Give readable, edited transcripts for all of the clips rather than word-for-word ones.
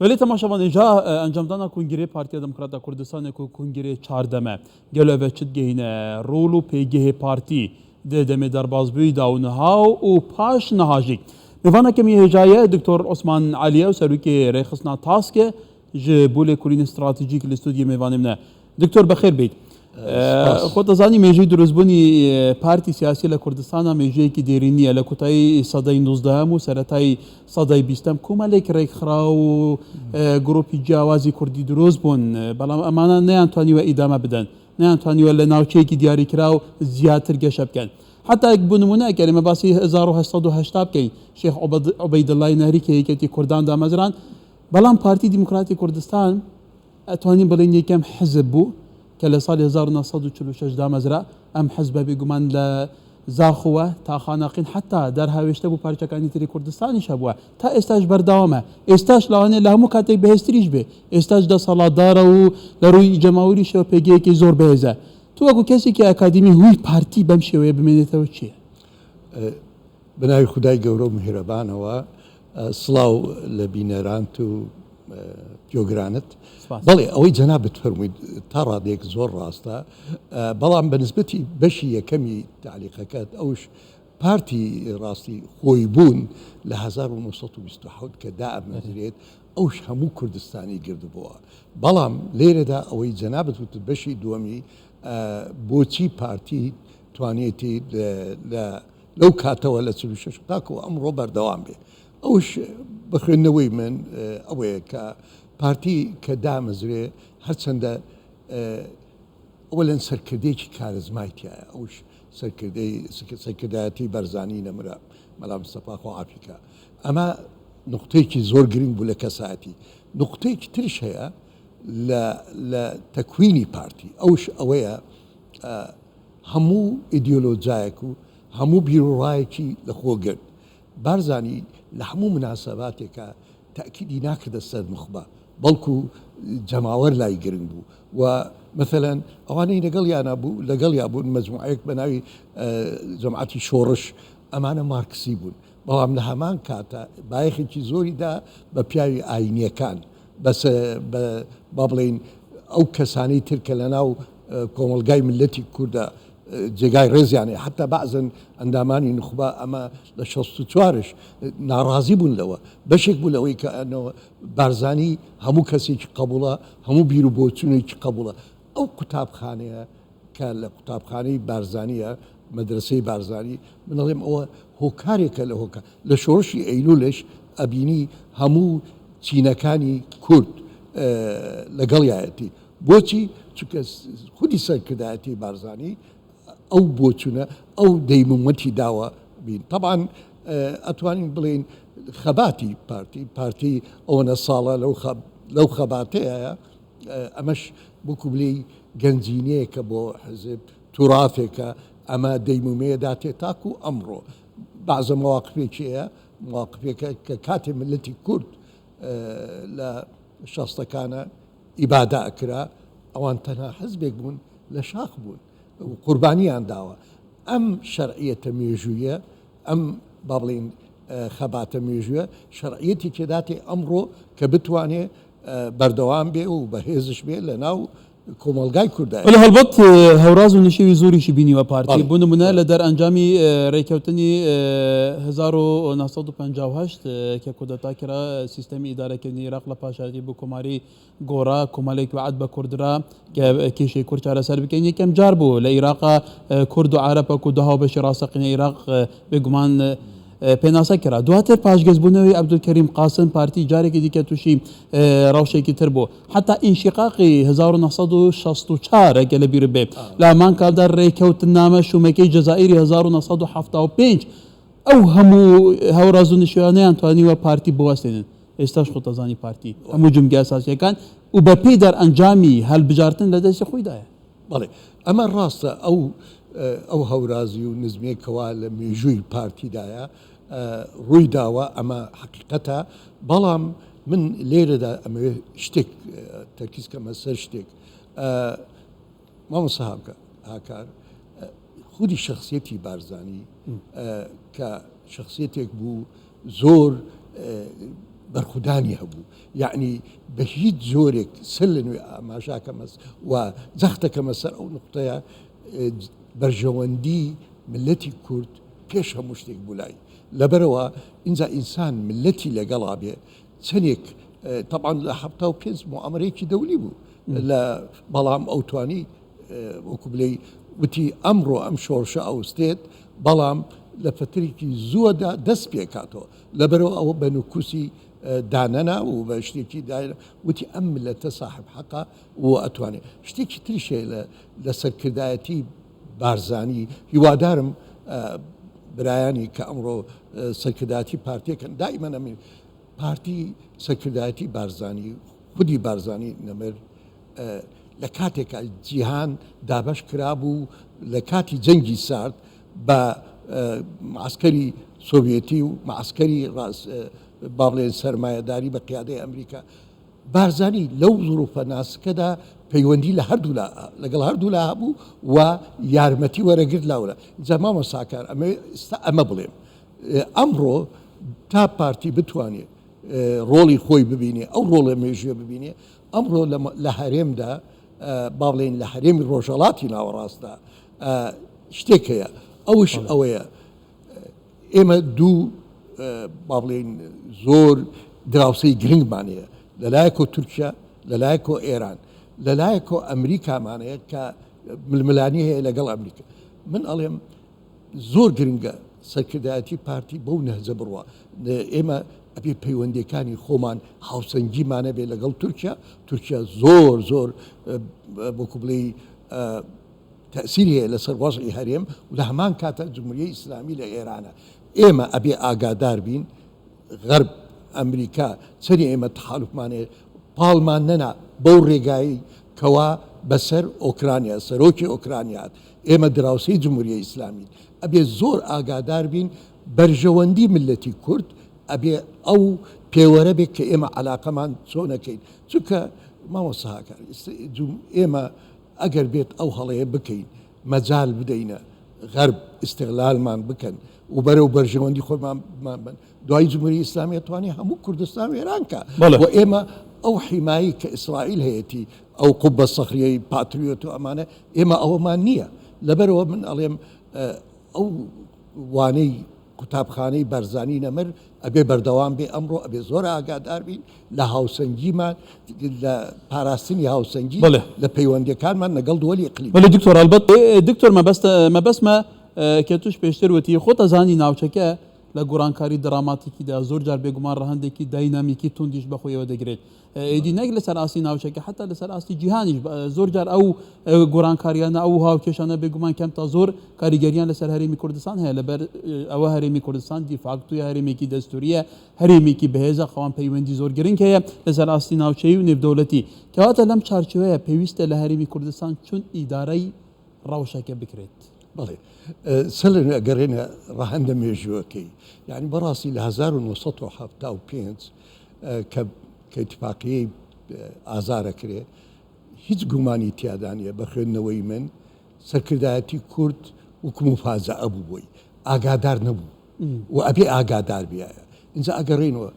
ولی تماشاوان اینجا انجام دادن کنگره پارتی دموکرات کردستان کو کنگره 14 گلوه چت گهینه رول و پیگه پارتی دم در بازبوی داونها و پاش نهاجی میوانه کمی هجایه دکتر عثمان علیه و سروکی ریخسنا تاسک جبول کلین استراتژیک الاستودیو میوانه منه دکتر بخیر بید خود زانی میجی درزبونی پارتی سیاسی لکردستان میجی کی دیرینی لکوتای صدای 19 و سرتای صدای 20 کومالک ریک خراو گروپی جوازی کردی درزبون بلا امانه نه انتونی و ادامه بدن نه انتونی ولا ناوچه کی دیاری کراو زیاتر گشب کن حتی یک بنمونه کلمه باسی 1880 کی شیخ عبید الله نهری کی کردان دامزران بلام پارتی دموکراتی کردستان اتوانی بلین یکم حزب بو که سال 1946 دامزرا ام حزب بگمان ل زاخوه تا خانقین حتی در هاوشته بو پارچکانی تری کردستانی شبوه تا استاج بردوامه استاج لانه لهمو کاتی بهستریش به استاج دا سالادار و لروی جماوری شو پیگه که زور بهزه تو اگو کسی که اکادمی هوی پارتی بمشه و بمینه و چیه بنای خدای گورو مهربان و سلاو لبینران تو جوگرانت بله اوی جنابت فرمید ترى ديك زور راستا بلان بالنسبة بشي كمي تعليقات اوش بارتي راسي خويبون ل 1920 كدائم نزريت اوش همو كردستاني قرد بوا بلان ليرة دا اوي جنابت بشي دومي بوتي بارتي توانيتي لو كاتا ولا سلوشش تاكو امرو بردوام بي اوش بخنوي من اوي بارتي كدام زري هرچند اولا سركرديش كارزمايتيا اوش سركرداتي برزاني نمرا ملا مصطفى خو عافيكا اما نقطيك زور جرين بولا كساتي نقطيك ترش هي لتكويني بارتي اوش اويا همو ايديولوجايكو همو بيرورايكي لخوغن برزاني لهمو مناسباتك تأكيدي ناكد السد مخبا بلكو جماور لا يقرن بو ومثلا اواني لقلي انا بو لقلي ابو مجموعيك بناوي جماعتي شورش امانه ماركسي بون بلام لها مان كاتا بايخي زوري دا ببياوي اينيه كان بس بابلين او كساني ترك لنا كوملغاي ملتي كوردا جيغاي رز يعني حتى بعضن انداماني نخبا اما لشوستو توارش ناراضي بون لوا بشك بو لوي كانه بارزاني همو كسي قبوله همو بيرو بوتوني قبوله او كتاب خانه كان كتاب خانه بارزانيه مدرسه بارزاني من اليوم هو كاريك له لشورشي ايلولش ابيني همو تشينكاني كرد لقلياتي بوتي خودي سركداتي بارزاني او بوتشنا او ديمومتي داوا بين طبعا اتواني بلين خباتي بارتي او نصاله لو خباتي امش بوكو بلي جنزينيك بو حزب تراثك اما ديموميه داتي تاكو امره بعض مواقفك ككاتب التي كرد لا شخص كان اباده اكرا او انتنا حزبك بون لشاخ بون وقربانيان داوا ام شرعيه ميجويه ام بابلين خبات ميجويه شرعيتي كذاتي امره كبتواني بردوام بي وبهيزش بي لناو كومالغاي كردا ولی هلبت هوراز و نشوی زوری شبینی و پارتی بونمونه لدر انجامی ریکوتنی 1958 که کودتا کرا سیستم اداره کنی عراق لپاشاتی بو کماری گورا کمالک وعد با کردرا که کیشی کرد چاره سر بکنی کم جار بو لعراق کرد و عرب کو دها بش راسقین عراق بگمان پیناسا کرا دواتر پاشگز بونوی عبدالکریم قاسم پارتی جاری که دیگه توشی روشه کی تربو حتی انشقاقی 1964 گله بیر به لامان کادر ریکوت نامه شومکی جزائری 1975 او همو هورازون شوانه انتوانی و پارتی بوستین استاش خود ازانی پارتی همو جمعه اساسی کن و با پی در انجامی هل بجارتن لدست خوی داره بله اما راست او هورازي ونزمي كوال ميجوي بارتي دايا روي داوا اما حقيقتها بلام من ليرة دا اما شتك تركيز كما سر شتك ما مصاحب هاكار خودي شخصيتي بارزاني كشخصيتك بو زور بەرخودانی هەبوو یعنی بە هیچ جۆرێک سل لە نوێ ئاماژاکەمەس و زەختەکەمە سەر ئەو نقطەیە بەرژەوەندی ملەتی کورد پێش هەموو شتێک بولای لەبەرەوە اینجا ئینسان ملەتی لەگەڵا بێ چەندێک طبعا لە 75 موامەرەیەکی دەولی بوو لە بەڵام ئەو توانی وەکو بڵێ وتی ئەمڕۆ ئەم شۆڕشە ئەوستێت بەڵام لە فترێکی زووەدا دەست پێکاتەوە لەبەرەوە ئەوە بە نوکوسی دانەنا و بە شتێکی دایە وتی ئەم ملەتە صاحب حەقا و ئەتوانێت شتێکی تریشێ لە سەرکردایەتی بارزانی هیوادارم برایانی کە ئەمڕۆ سەرکردایەتی پارتیەکەن دائیمەن ئەمین پارتی سەرکردایەتی بارزانی خودی بارزانی نەمر لە کاتێکە جیهان دابەش کرابوو لە کاتی جەنگی سارد بە معسکەری سۆڤێتی و معسکەری با بڵێن سەرمایەداری بە قیادەی ئەمریکا بارزانی لەو زروفە ناسکەدا پەیوەندی لە لەگەڵ هەردوو لا هەبوو و یارمەتی وەرەگرت لاورە جا مامۆستاکار ئەمە بڵێم ئەمڕۆ تا پارتی بتوانێت ڕۆڵی خۆی ببینێ ئەو ڕۆڵە مێژوێ ببینێ ئەمڕۆ لە هەرێمدا با بڵێن لە هەرێمی ڕۆژهەڵاتی ناوەڕاستدا شتێک هەیە ئەوش ئەوەیە ئێمە دوو با بڵێن زۆر دراوسەی گرنگمانەیە لەلایەکۆ تورکیا لەلایەکۆ ئێران لەلایەکۆ ئەمریکامانەیە کە ململانی هەیە لەگەڵ ئەمریکا من ئەڵێم زۆر گرنگە سەرکردایەتی پارتی بەو نەهجە بڕوە ئێمە ئەبێ پەیوەندیەکانی خۆمان هاوسەنگیمانە بێ لەگەڵ تورکیا زۆر بۆکو بڵێ تەسیری هەیە لەسەر وەزعی هەرێم و لە هەمان کاتە جمهوریەی ئیسلامی لە ئێرانە ئێمە ئەبێ ئاگادار بین غەرب ئەمریکا چەندی ئێمە تحالفمانەیە پاڵمان نەنا بەو ڕێگایی کەوا بەسەر ئۆکرانیا سەرۆکی ئۆکرانیات ئێمە دراوسەی جمهوریەی ئیسلامی ئەبێ زۆر ئاگادار بین بەرژەوەندی ملەتی کورد ئەبێ ئەو پێوەرە بێت کە ئێمە علاقەمان چۆنەکەین چونکە مامۆستاکار ئێمە ئەگەر بێت ئەو هەڵەیە بکەین مەجال بدەینە غەرب ئیستیغلالمان بکەن و بەرەو بەرژەوەندی خۆمان بن دوای جمهوری ئیسلامی ئەتوانێ هەموو کوردستان و ئێرانکە و ئێمە ئەو حیمایی کە ئیسرائیل هەیەی ئەو قوبە سەخریەی پاتریۆت و ئەمانە ئێمە ئەوەمان نییە لەبەرەوە من ئەڵێم ئەو وانەی قوتابخانەی بەرزانی نەمر ئەبێ بەردەوام بێ ئەمڕۆ ئەبێ زۆر ئاگادار بین لە هاوسەنگیمان لە پاراستنی هاوسەنگی لە پەیوەندیەکانمان لەگەڵ دووەلی ئیقلیم بەڵێ دکتۆر ئەلبەت دکتۆر مەبەستمە کە توش پێشتر وتی خۆتە زانی ناوچەکە لە گۆڕانکاری دەراماتێکیدا زۆر جار بێگومان ڕەهەندێکی داینامیکی توندیش بەخۆیەوە دەگرێت ئیدی نەک لەسەر ئاستی ناوچەکە حتا لەسەر ئاستی جیهانیش زۆر جار ئەو گۆڕانکاریانە ئەو هاوکێشانە بێگومان کەم تا زۆر کاریگەریان لەسەر هەرێمی کوردستان هەیە لەبەر ئەوە هەرێمی کوردستان دیفاکتوی هەرێمێکی دەستوریە هەرێمێکی بەهێزە خەوان پەیوەندی زۆر گرنگ هەیە لەسەر ئاستی ناوچەیی و نێودەوڵەتی کەواتە لەم چارچوەیە پێویستە لە هەرێمی کوردستان چون ئیدارەی ڕەوشەکە بکرێت بەڵێ سەلەن ئەگەڕێنە ڕەهەندە مێژووەکەی یعنی بەڕاستی لە 1975 کە اتفاقیەی ئازارە کرێ هیچ گومانی تیادانە بە خوێندنەوەی من سەرکردایەتی کورد وەکو مفاجەعە بوو بووی ئاگادار نەبوو و ئەبێ ئاگادار بیایە اینجا ئەگەڕێنەوە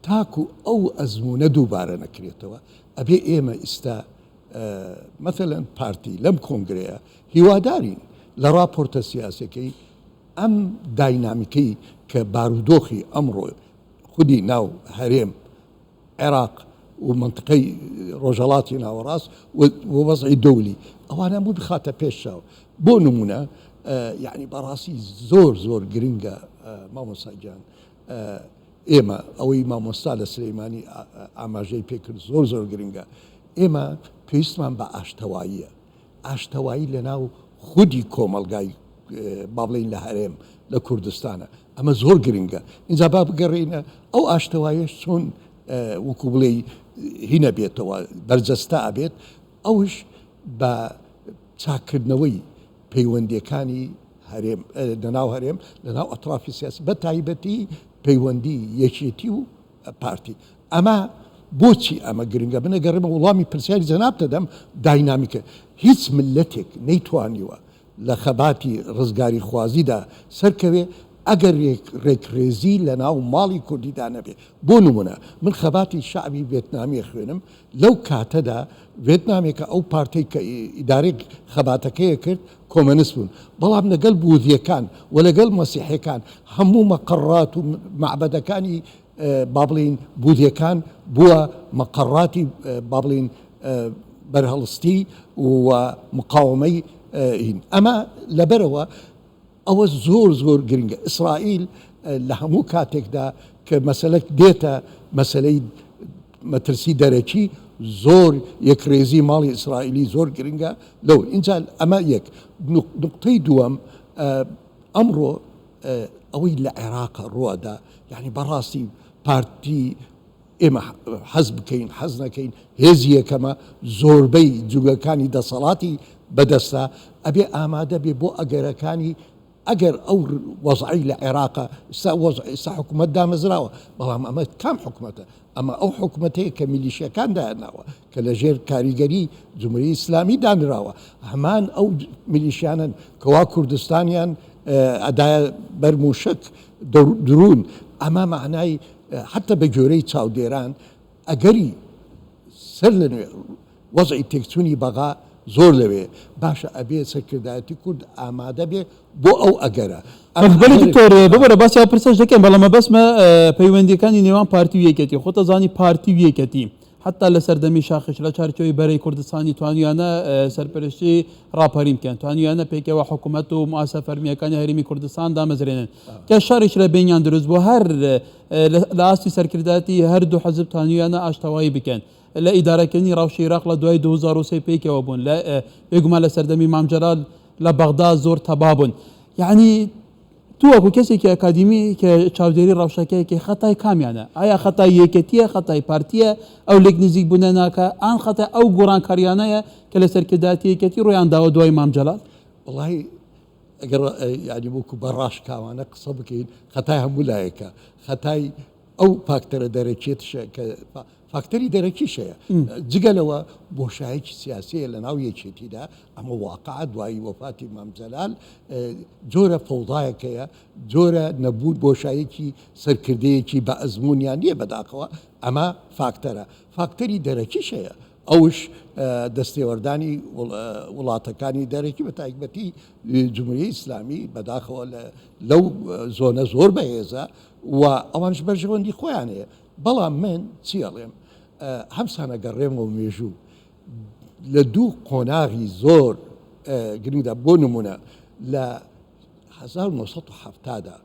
تاکو ئەو ئەزمونە دووبارە نەکرێتەوە ئەبێ ئێمە ئێستا مەثەلەن پارتی لەم کۆنگرەیە هیوادارین لە راپۆرتە سیاسەکەی ئەم داینامیکەی کە بارودۆخی ئەمڕۆ خودی ناو هەرێم عێراق و منطقەی ڕۆژهەڵاتی ناوەڕاست و وەزعی دەولی ئەوانە بوو بخاتە پێشەوە بۆ نمونە یعنی بەڕاستی زۆر گرنگە مامۆستاگیان ئێمە ئەوەی مامۆستا لە سلەیمانی ئاماژەی پێکرد زۆر گرنگە ئێمە پێویستمان بە ئاشتەواییە ئاشتەوایی لەناو خودی کۆمەلگای با بڵێن لە هەرێم لە کوردستانە ئەمە زۆر گرنگە اینجا با بگەڕێنە ئەو ئاشتەواییش چۆن وەکو بڵێ هینە بێتەوە بەرجەستە ئەبێت ئەوش بە چاکردنەوەی پەیوەندیەکانی هەرێم لەناو هەرێم لەناو ئەترافی سیاسی بە تایبەتی پەیوەندی یەکێتی و پارتی ئەمە بۆچی ئەمە گرنگە بنەگەڕێمە وڵامی پرسیاری جەناب دەدەم داینامیکە هیچ ملەتێک نەیتوانیوە لە خەباتی ڕزگاری خوازیدا سەرکەوێ ئەگەر ڕێکڕێزی لە ناو ماڵی کوردیدا نەبێ بۆ نمونە من خەباتی شعبی ڤێتنامی خوێنم لەو کاتەدا ڤێتنامێکە ئەو پارتەی کە ئیدارەی خەباتەکەیە کرد کۆمەنیست بوون بەڵام لەگەڵ بوذیەکان و لەگەڵ مەسیحیەکان هەموو مەقەڕات و معبەدەکانی با بڵین بوذیەکان بووە مەقەڕاتی با بڵین بەرهەڵستی و مقاومەی هین ئەمە لەبەرەوە ئەوە زۆر زۆر گرنگە ئیسرائیل لە هەموو کاتێکدا کە مەسەلە دێتە مەسەلەی مەترسی دەرەکی زۆر یەکڕێزی ماڵی ئیسرائیلی زۆر گرنگە لەو اینجا ئەمە یەک نقطەی دووەم ئەمڕۆ ئەوەی لە عێراقە ڕوەدا یعنی بەڕاستی پارتی ئێمە حەز بکەین حەز نەکەین هێزی یەکەمە زۆربەی جوگەکانی دەسەڵاتی بەدەستە ئەبێ ئامادە بێ بۆ ئەگەرەکانی ئەگەر ئەو وەزعی لە عێراقە ئێستا حکوومەت دامەزراوە بەڵام ئەمە کام حکوومەتە ئەمە ئەو حکوومەتەیە کە میلیشیەکان داناوە کە لە ژێر کاریگەری جمهوری ئیسلامی دانراوە هەمان ئەو میلیشیانن کەوا کوردستانیان ئەدایە بەرموشک درون ئەمە معنای حتى بە گوێرەی چاودێران ئەگەری سەر لە نوێ وەزعی تێکچوونی بەغا زۆر لەوێ باشە ئەبێ سەرکردایەتی کورد ئامادە بێ بۆ ئەو ئەگەرە بەڵێ دکتۆر ببەرە باسی پرسەش دەکەم بەڵام بەسمە پەیوەندیەکانی نێوان پارتی و یەکێتی خۆتە زانی پارتی و یەکێتی حتا لە سەردەمی شاخش لە چارچۆی بەرەی کوردستانی توانیانە سەرپەرشتی ڕاپەریم بکەن توانیانە پێکەوە حکوومەت و مواسە فەرمیەکانی هەرێمی کوردستان دامەزرێنن کە شەڕیش لە بینیان دروست بۆ هەر لە ئاستی سەرکرداتی هەردوو حەزب توانیانە ئاشتەوایی بکەن لە ئیدارەکردنی ڕاوشی عێراق لە دوای 2023 پێکەوە بوون لە بێگومان لە سەردەمی مام جەلال لە بەغدا زۆر تەبا بوون یعنی تو وەکو کەسێکی ئەکادیمی کە چاودێری ڕەوشەکەیەکی خەتای کامیانە ئایا خەتای یەکێتیە خەتای پارتیە ئەو لێک نزیک بوونە ناکە ئان خەتە ئەو گۆڕانکاریانەیە کە لە سەرکرداتی یەکێتی ڕۆیان داوە دوای مام جەلال وڵی ئەگەر ینی وەکو بەڕاش کاوانە قسە بکەین خەتای هەموو لایەکە خەتای ئەو فاکتەرە دەرەکێتشە کە فاکتەری دەرەکیشەیە جگەلەوە بۆشایەکی سیاسیە لە ناو یەکێتیدا ئەمە واقع دوایی وەفاتی مام جەلال جۆرە فەوضایەکەیە جۆرە نەبوو بۆشایەکی سەرکردەیەکی بە ئەزمونیان نییە بەداخەوە ئەمە فاکتەرە فاکتەری دەرەکیشەیە ئەوش دەستێوەردانی وڵاتەکانی دەرەکی بە تایبەتی جمهوری ئیسلامی بەداخەوە لەو زۆنە زۆر بەهێزە و ئەوانش بەرژەوەندی خۆیان هەیە بەڵام من چیڵێم هەمسانە گەڕێمەوە مێژوو لە دوو قۆناغی زۆر گرنگدا بۆ نمونە لە 1970دا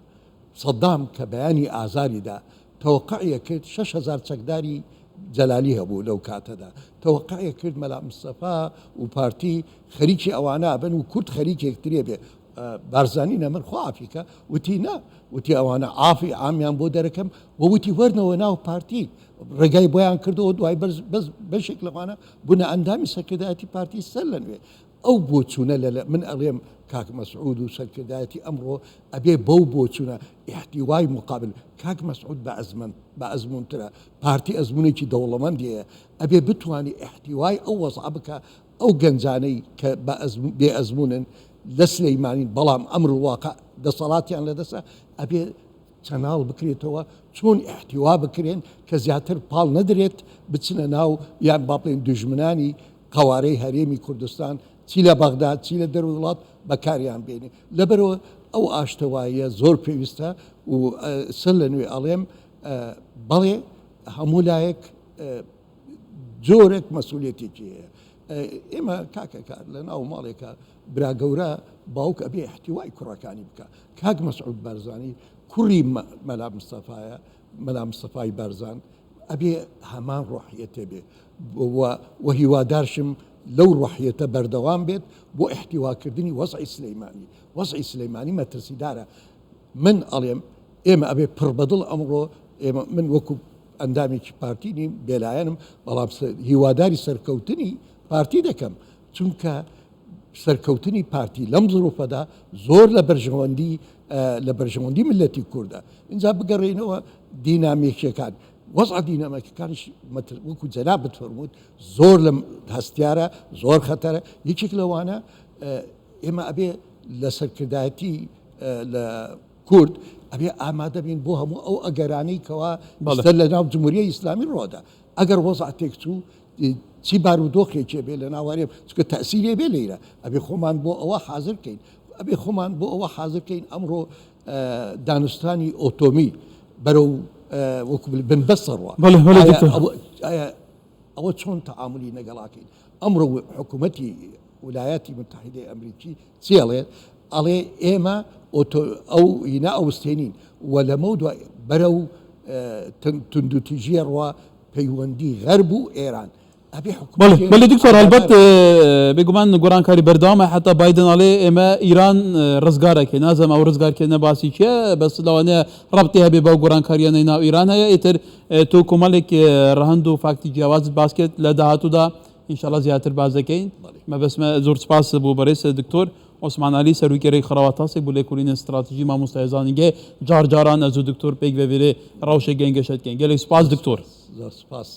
سەدام کە بەیانی ئازاریدا تەوەقعیە کرد 6,000 چەکداری جەلالی هەبوو لەو کاتەدا تەوەقعیە کرد مەلا مستەفا و پارتی خەریکی ئەوانە بن و کورد خەریکی یەکترێ بێ بارزانینە من خوافیکە وتی نا وتی ئەوانە ئافی ئامیان بۆ دەرەکەم وتی وەرنەوە ناو پارتی ڕێگای بۆیان کردەوە دوای بەشێک لەوانە بوونە ئەندامی سەرکردایەتی پارتی سەر لە نوێ ئەو بۆچوونە من ئەڵێم کاک مەسعود و سەرکردایەتی ئەمڕۆ ئەبێ بەو بۆچوونە احتیوای مقابل کاک مەسعود بە ئەزمونترە پارتی ئەزمونێکی دەوڵەمەندیە ئەبێ بتوانانی احتیوای ئەو وەزع بکە ئەو گەنجانەی کە بێ ئەزمونن لە سلەیمانین بەڵام ئەمر واقع دەسەڵاتیان لەدەسە ئەبێ چەناڵ بکرێتەوە چۆن احتیوا بکرێن کە زیاتر پاڵ نەدرێت بچنە ناو یان با بڵێن دوژمنانی قوارەی هەرێمی کوردستان چی لە بەغدا چی لە دەروڵات بەکاریان بێنێ لەبەرەوە ئەو ئاشتەواییە زۆر پێویستە و سەر لە نوێ ئەڵێم بەڵێ هەموو لایەک جۆرێک مەسئولێتێکی هەیە ئێمە کاکەکار لە ناو ماڵێکە برا گەورە باوک ئەبێ احتیوای کوڕەکانی بکە کاک مەسعود بارزانی کوڕی مەلا مستەفایە مەلا مستەفای بارزان ئەبێ هەمان ڕۆحیەتە بێ و هیوادارشم لەو ڕۆحیەتە بەردەوام بێت بۆ احتیواکردنی وەزعی سلەیمانی وەزعی سلەیمانی مەترسیدارە من ئەڵێم ئێمە ئەبێ پڕبەدڵ ئەمڕۆ ئێمە من وەکو ئەندامێکی پارتی نیم بێلایەنم بەڵام هیواداری سەرکەوتنی پارتی دەکەم چونکە سەرکەوتنی پارتی لەم زۆرۆفەدا زۆر لە بەرژەوەندی ملەتی کووردە اینجا بگەڕێنەوە دینامیکیەکان وەزع دینامیکەکانش وەکو جەنابەت فەرمووت زۆر لە هەستیارە زۆر خەتەرە یەکێک لەوانە ئێمە ئەبێ لە سەرکردایەتی لە کورد ئەبێ ئامادە بین بۆ هەموو ئەو ئەگەرانەی کەوا بەستە لە ناو جمهوریە ئیسلامی ڕۆدا ئەگەر وەزعاتێک چوو چی بارودۆخێکێ بێ لە ناوارێ چکە تەسیرێ بێ لێرە ئەبێ خۆمان بۆ ئەوە حازرکەین ئەبێ خۆمان بۆ ئەوە حازرکەین ئەمڕۆ دانوستانی ئۆتۆمی بەرەو وەکو بن بەسەڕوە ئەوە چۆن تەعاملی نەگەڵاکەین ئەمڕۆ حکوومەتی ویلایەتی متحیدەی ئەمریکی چێڵێ ئەڵێ ئێمە ئەو هینا ئەوستێنین و لەمە دوای بەرەو تندوتیژیە ڕوا پەیوەندی غەرب و ئێران بله دکتۆر هەلبەت بێگومان گۆڕانکاری بەردەوامە حتا بايدن ئەڵێ ئێمە ئیران ڕزگارەکەی نازەم ئەو ڕزگارکردنە باسی چیە بەس لەوانەیە ڕەبتی هەبێ بەو گۆڕانکاریانەی ناو ئیران هەیە ئیتر تۆ کۆمەڵێک ڕەهەند و فاکتی جیاوازت باسکێت لە داهاتوودا ئینشاءڵڵا زیاتر باز دەکەین مەبەسمە زۆر سپاس بۆ بەڕێز دکتۆر عوسمان علی سەرۆکێرەی خڕەواتاسێک بۆ لێکۆڵینە استراتیژی مامۆستا ێزانیگە جار جاران ئەزوو دکتۆر پێک بەوێرێ ڕەوشە گەنگەشتکەین گەلێک سپاس دکتۆر سپاس